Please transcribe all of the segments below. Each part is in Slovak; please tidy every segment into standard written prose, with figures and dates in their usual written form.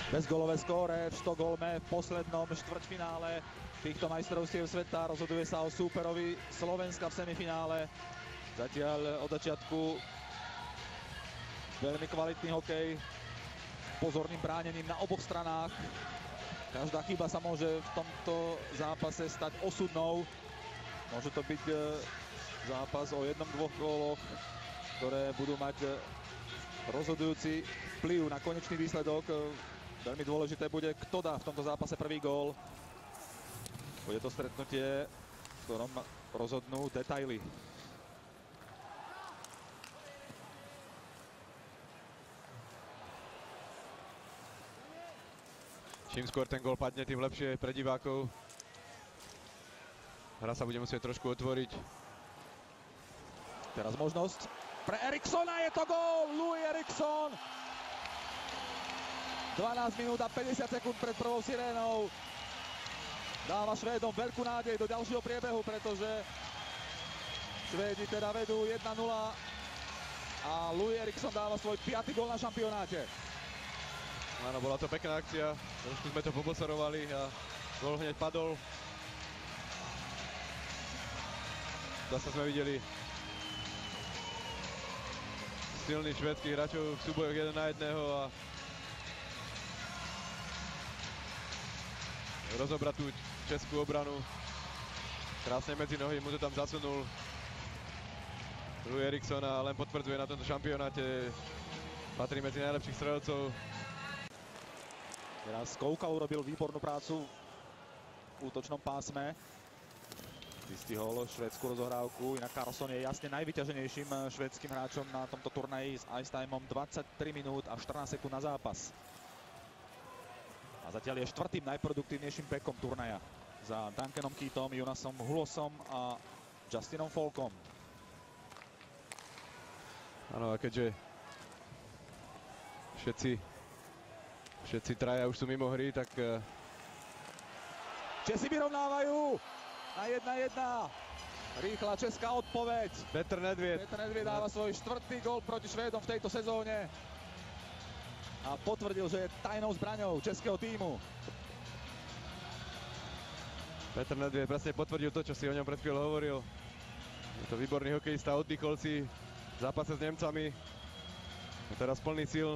Bezgólové skóre v Štokholme v poslednom štvrťfinále týchto majstrovstiev sveta. Rozhoduje sa o súperovi Slovenska v semifinále. Zatiaľ od začiatku veľmi kvalitný hokej, pozorným bránením na oboch stranách. Každá chyba sa môže v tomto zápase stať osudnou. Môže to byť zápas o 1-2 góloch, ktoré budú mať rozhodujúci vplyv na konečný výsledok. Veľmi dôležité bude, kto dá v tomto zápase prvý gól. Bude to stretnutie, v ktorom rozhodnú detaily. Čím skôr ten gól padne, tým lepšie pre divákov. Hra sa bude musieť trošku otvoriť. Teraz možnosť pre Erikssona, je to gól! Louis Eriksson! 12 minút a 50 sekúnd pred prvou sirénou. Dáva Švédom veľkú nádej do ďalšieho priebehu, pretože Švédi teda vedú 1-0 a Louis Eriksson dáva svoj 5. gól na šampionáte. Áno, bola to pekná akcia, trošku sme to pobosorovali a gól hneď padol. Zase sme videli silných švédskych hráčov v súbojoch 1 na 1 a rozobrať tú českú obranu. Krásne medzi nohy mu to tam zasunul Louis Eriksson a len potvrdzuje na tomto šampionáte. Patrí medzi najlepších strelcov. Teraz Kouka urobil výbornú prácu v útočnom pásme. Vystihol švédsku rozohrávku, inak Karlsson je jasne najvyťaženejším švédskym hráčom na tomto turnaji s ice timeom 23 minút a 14 sekúnd na zápas. A zatiaľ je štvrtým najproduktívnejším backom turnaja za Duncanom Keithom, Jonasom Hulosom a Justinom Folkom. Áno, a keďže všetci traja už sú mimo hry, tak Česi vyrovnávajú na 1-1. Rýchla česká odpoveď. Petr Nedvěd dáva svoj 4. gól proti Švédom v tejto sezóne. A potvrdil, že je tajnou zbraňou českého tímu. Petr Nedvěd presne potvrdil to, čo si o ňom pred chvíľou hovoril. Je to výborný hokejista, oddychol si v zápase s Nemcami. A teraz plný síl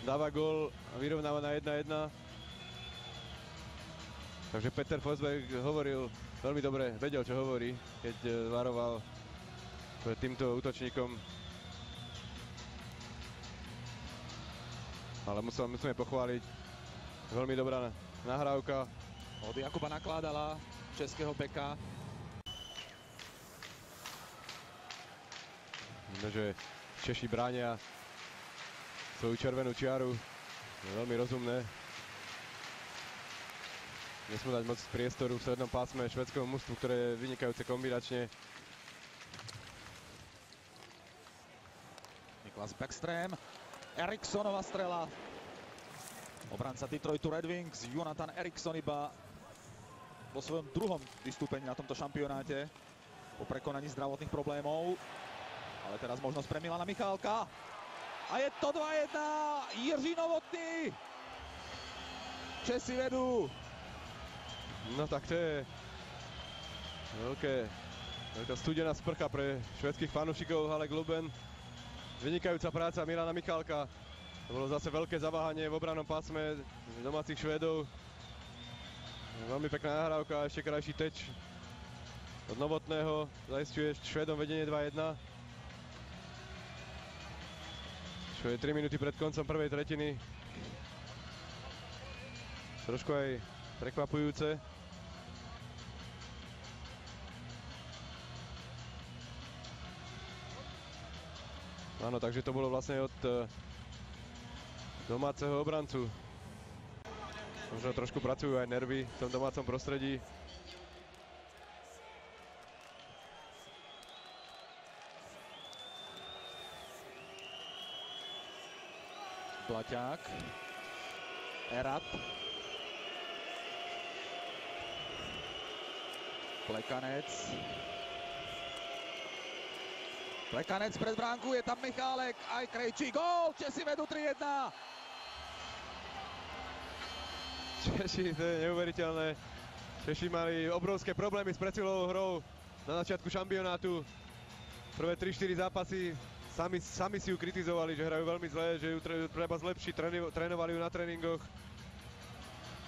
dáva gól a vyrovnáva na 1-1. Takže Peter Forsberg hovoril veľmi dobre, vedel, čo hovorí, keď varoval pred týmto útočníkom. Ale musíme pochváliť, veľmi dobrá nahrávka. Od Jakuba Nakládala, českého beka. Vidno, že Češi bránia svoju červenú čiaru, je veľmi rozumné. Nesmú dať moc priestoru v strednom pásme švédskému mužstvu, ktoré je vynikajúce kombinačne. Niklas Bäckström, Erikssonova strela. Obranca Detroitu Red Wings, Jonathan Eriksson iba vo svojom druhom vystúpení na tomto šampionáte po prekonaní zdravotných problémov. Ale teraz možnosť pre Milana Michálka. A je to 2-1, Jiří Novotný. Česi vedú. No tak to je veľká studená sprcha pre švédskych fanúšikov Halle Globen. Vynikajúca práca Milana Michálka. To bolo zase veľké zaváhanie v obrannom pásme domácich Švédov. Veľmi pekná nahrávka a ešte krajší teč od Novotného. Zaisťuje Švédom vedenie 2-1. Čo je 3 minúty pred koncom prvej tretiny. Trošku aj prekvapujúce. Áno, takže to bolo vlastne od domáceho obrancu. Možno trošku pracujú aj nervy v tom domácom prostredí. Blaťák. Erat. Plekanec. Plekanec pred bránku, je tam Michálek, aj Krejčí, gól, Česi vedú 3-1. Češi, to je neuveriteľné. Češi mali obrovské problémy s presilovou hrou na začiatku šampionátu. Prvé 3-4 zápasy sami si ju kritizovali, že hrajú veľmi zle, že ju treba zlepšiť, trénovali ju na tréningoch.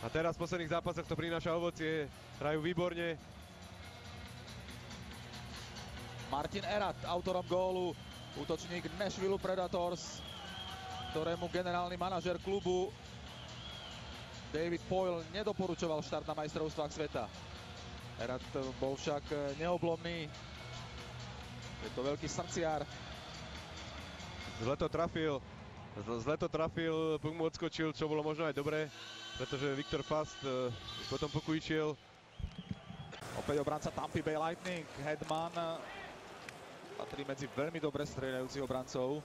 A teraz v posledných zápasoch to prináša ovocie, hrajú výborne. Martin Erat, autorom gólu, útočník Nashville Predators, ktorému generálny manažer klubu David Poile nedoporučoval štart na majstrovstvách sveta. Erat bol však neoblomný. Je to veľký srdciar. Zle to trafil, puk mu odskočil, čo bolo možno aj dobré, pretože Viktor Fast potom puku išiel. Opäť obranca Tampa Bay Lightning, Hedman, patrí medzi veľmi dobre strieľajúcich obrancov.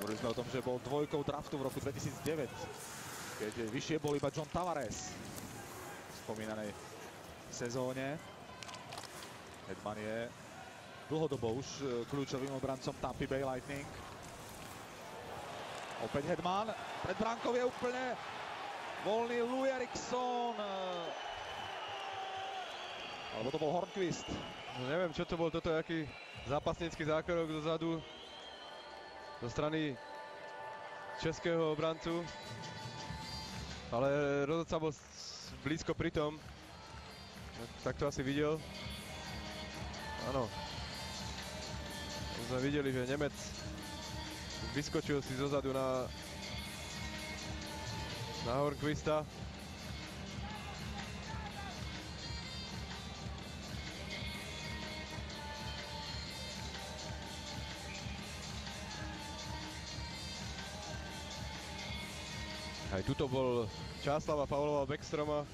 Hovorili sme o tom, že bol dvojkou draftu v roku 2009, keď vyššie bol iba John Tavares v spomínanej sezóne. Hedman je dlhodobo už kľúčovým obrancom Tampa Bay Lightning. Opäť Hedman, pred bránkou je úplne voľný Louis Eriksson. Alebo to bol Hornqvist. No neviem, čo to bol, toto je aký zápasnícky zákrok dozadu zo strany českého obrancu. Ale rozhodca bol blízko pri tom. Tak to asi videl. Áno. Sme videli, že Nemec vyskočil si zozadu na Hornqvista. Aj tuto bol Čáslava, fauloval Backstroma.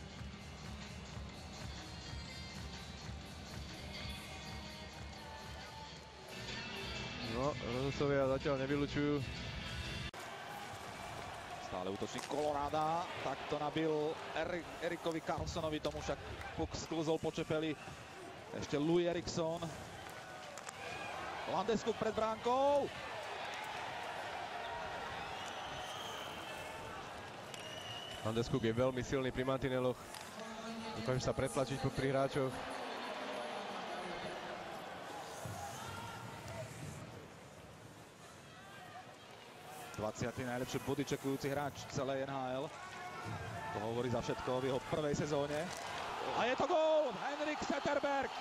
No, rozhodcovia zatiaľ nevylučujú. Stále útočník Colorada, takto nabil Erikovi Karlssonovi, tomu však puk sklzol po čepeli. Ešte Louis Eriksson. Landeskog pred bránkou. Landeskog je veľmi silný pri mantineloch. Dokáže sa pretlačiť pri hráčoch. Najlepšie bodyčekujúci hráč celej NHL. To hovorí za všetko v jeho prvej sezóne. A je to gól! Henrik Zetterberg!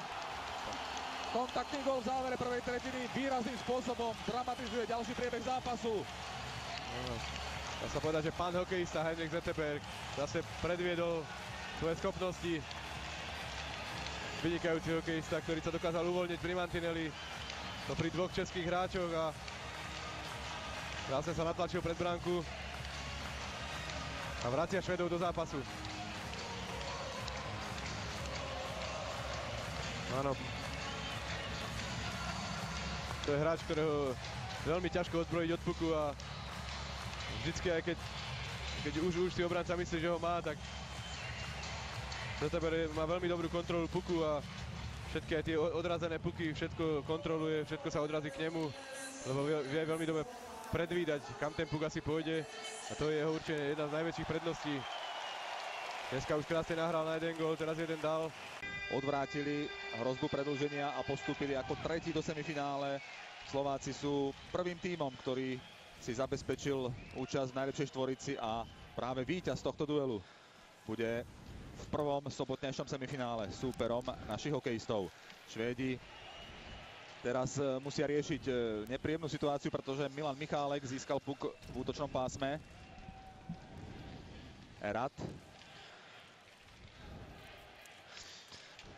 Kontaktný gól v závere prvej tretiny výrazným spôsobom dramatizuje ďalší priebeh zápasu. Dá sa povedať, že pán hokejista Henrik Zetterberg zase predviedol svoje schopnosti. Vynikajúci hokejista, ktorý sa dokázal uvoľniť pri mantineli. To pri dvoch českých hráčoch a zase sa natlačil pred bránku a vracia Švedov do zápasu. Áno. To je hráč, ktorého veľmi ťažko odbrojiť od puku a vždycky aj keď už si obranca myslí, že ho má, tak Zetterberg má veľmi dobrú kontrolu puku a všetky aj tie odrazené puky, všetko kontroluje, všetko sa odrazí k nemu, lebo vie veľmi dobre predvídať, kam ten puk asi pôjde a to je jeho určite jedna z najväčších predností. Dneska už krásne nahral na jeden gól, teraz jeden dal. Odvrátili hrozbu predĺženia a postúpili ako tretí do semifinále. Slováci sú prvým tímom, ktorý si zabezpečil účasť v najlepšej štvorici a práve víťaz tohto duelu bude v prvom sobotnejšom semifinále súperom našich hokejistov. Švédi teraz musia riešiť nepríjemnú situáciu, pretože Milan Michálek získal puk v útočnom pásme. Erat.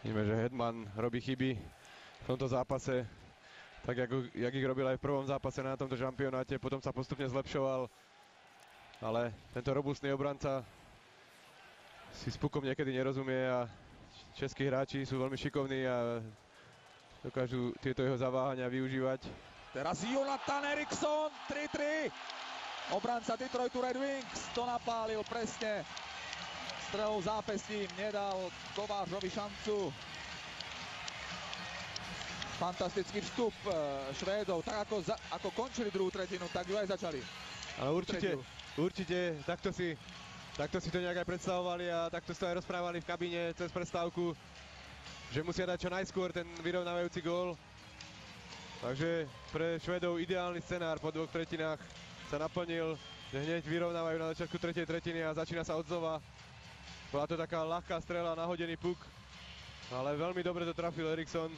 Vidíme, že Hedman robí chyby v tomto zápase, tak jak ich robil aj v prvom zápase na tomto šampionáte, potom sa postupne zlepšoval, ale tento robustný obranca si s pukom niekedy nerozumie a českí hráči sú veľmi šikovní a dokážu tieto jeho zaváhania využívať. Teraz Jonathan Eriksson, 3-3. Obranca Detroitu Red Wings to napálil presne. Strelou zápestím nedal Kovářovi šancu. fantastický vstup Švédov. Tak ako končili druhú tretinu, tak ju aj začali. Ale určite takto si to nejak aj predstavovali a takto si to aj rozprávali v kabíne cez prestávku, že musia dať čo najskôr ten vyrovnávajúci gól. Takže pre Švédov ideálny scenár po dvoch tretinách sa naplnil, že hneď vyrovnávajú na začiatku tretej tretiny a začína sa odznova. Bola to taká ľahká strela, nahodený puk, ale veľmi dobre to trafil Eriksson.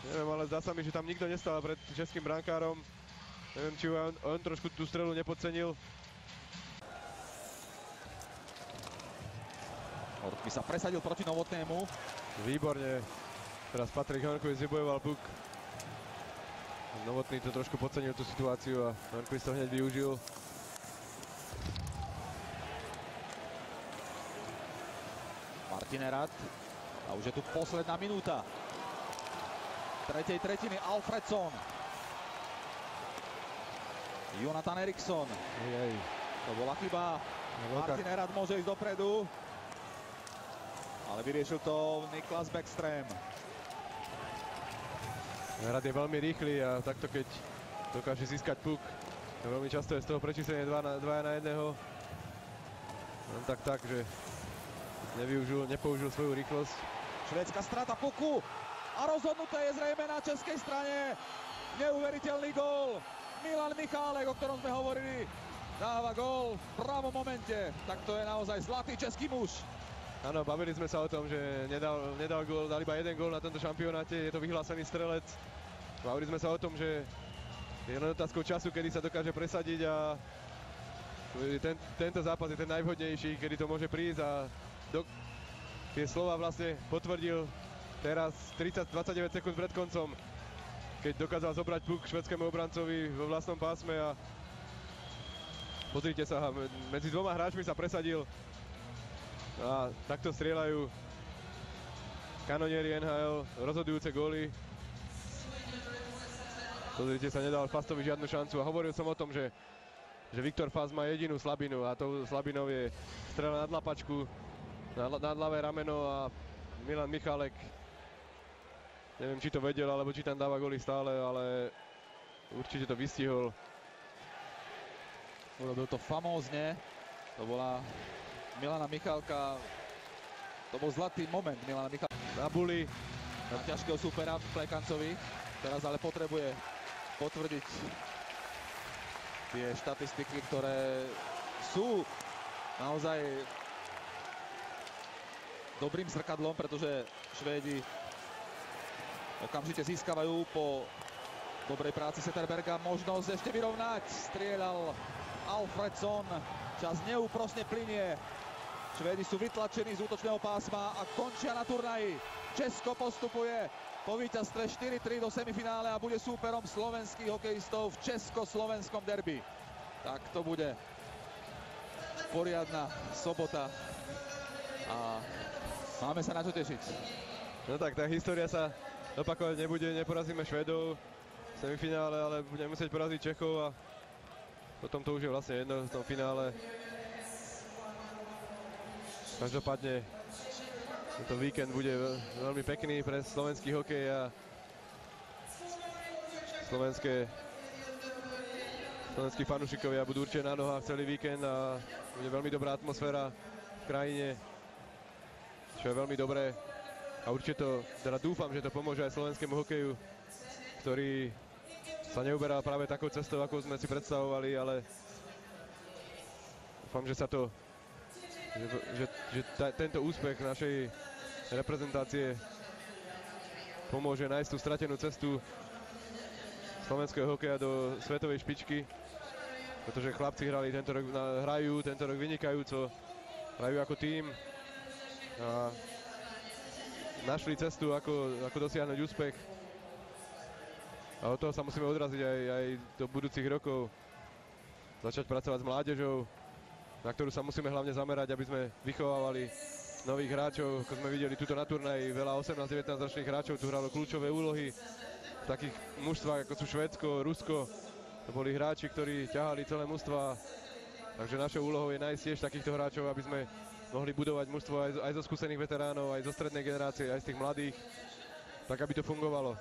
Neviem, ale zdá sa mi, že tam nikto nestal pred českým brankárom. Neviem, či on trošku tú strelu nepodcenil. By sa presadil proti Novotnému. Výborne. Teraz Patrik Hörnquist vybojoval puk. Novotný to trošku podcenil tú situáciu a Hörnquist to hneď využil. Martinerad. A už je tu posledná minúta tretej tretiny. Alfredsson. Jonathan Eriksson. To bola chyba. Martinerad môže ísť dopredu. Ale vyriešil to Niklas Bäckström. Rad je veľmi rýchly a takto keď dokáže získať puk, veľmi často je z toho prečíslenie 2 na 1. Len tak, že nepoužil svoju rýchlosť. Švédska strata puku a rozhodnuté je zrejme na českej strane. Neuveriteľný gól. Milan Michálek, o ktorom sme hovorili, dáva gól v pravom momente. Tak to je naozaj zlatý český muž. Áno, bavili sme sa o tom, že nedal gól, dal iba jeden gól na tomto šampionáte, je to vyhlásený strelec. Bavili sme sa o tom, že je len otázkou času, kedy sa dokáže presadiť a tento zápas je ten najvhodnejší, kedy to môže prísť a tie slova vlastne potvrdil teraz 29 sekúnd pred koncom, keď dokázal zobrať puk švédskému obrancovi vo vlastnom pásme a pozrite sa, medzi dvoma hráčmi sa presadil. A takto strieľajú kanonieri NHL rozhodujúce góly. Pozrite sa, nedal Fastovi žiadnu šancu a hovoril som o tom, že Viktor Fast má jedinú slabinu a tou slabinou je strela nad lapačku, na ľavé rameno a Milan Michálek, neviem, či to vedel, alebo či tam dáva góly stále, ale určite to vystihol. Urobil to famózne, to bola Milana Michálka, to bol zlatý moment Milana Michálka. Nabuli Na ťažkého súpera v Plekancovi, teraz ale potrebuje potvrdiť tie štatistiky, ktoré sú naozaj dobrým zrkadlom, pretože Švédi okamžite získavajú po dobrej práci Zetterberga možnosť ešte vyrovnať. Strieľal Alfredsson, čas neúprosne plynie. Švédi sú vytlačení z útočného pásma a končia na turnaji. Česko postupuje po víťazstve 4-3 do semifinále a bude súperom slovenských hokejistov v československom derby. Tak to bude poriadna sobota a máme sa na čo tešiť. No tak, tá história sa opakovať nebude, neporazíme Švédov v semifinále, ale budeme musieť poraziť Čechov a potom to už je vlastne jedno v tom finále. Každopádne tento víkend bude veľmi pekný pre slovenský hokej a slovenskí fanúšikovia budú určite na nohách celý víkend a bude veľmi dobrá atmosféra v krajine, čo je veľmi dobré a určite to, teda dúfam, že to pomôže aj slovenskému hokeju, ktorý sa neuberá práve takou cestou, ako sme si predstavovali, ale dúfam, že sa to tento úspech našej reprezentácie pomôže nájsť tú stratenú cestu slovenského hokeja do svetovej špičky, pretože chlapci hrajú tento rok vynikajúco, hrajú ako tím a našli cestu, ako dosiahnuť úspech a od toho sa musíme odraziť aj do budúcich rokov, začať pracovať s mládežou, na ktorú sa musíme hlavne zamerať, aby sme vychovávali nových hráčov. Ako sme videli tuto na turnaji, veľa 18-19 ročných hráčov tu hralo kľúčové úlohy v takých mužstvách, ako sú Švédsko, Rusko. To boli hráči, ktorí ťahali celé mužstva. Takže našou úlohou je nájsť tiež takýchto hráčov, aby sme mohli budovať mužstvo aj zo skúsených veteránov, aj zo strednej generácie, aj z tých mladých. tak aby to fungovalo.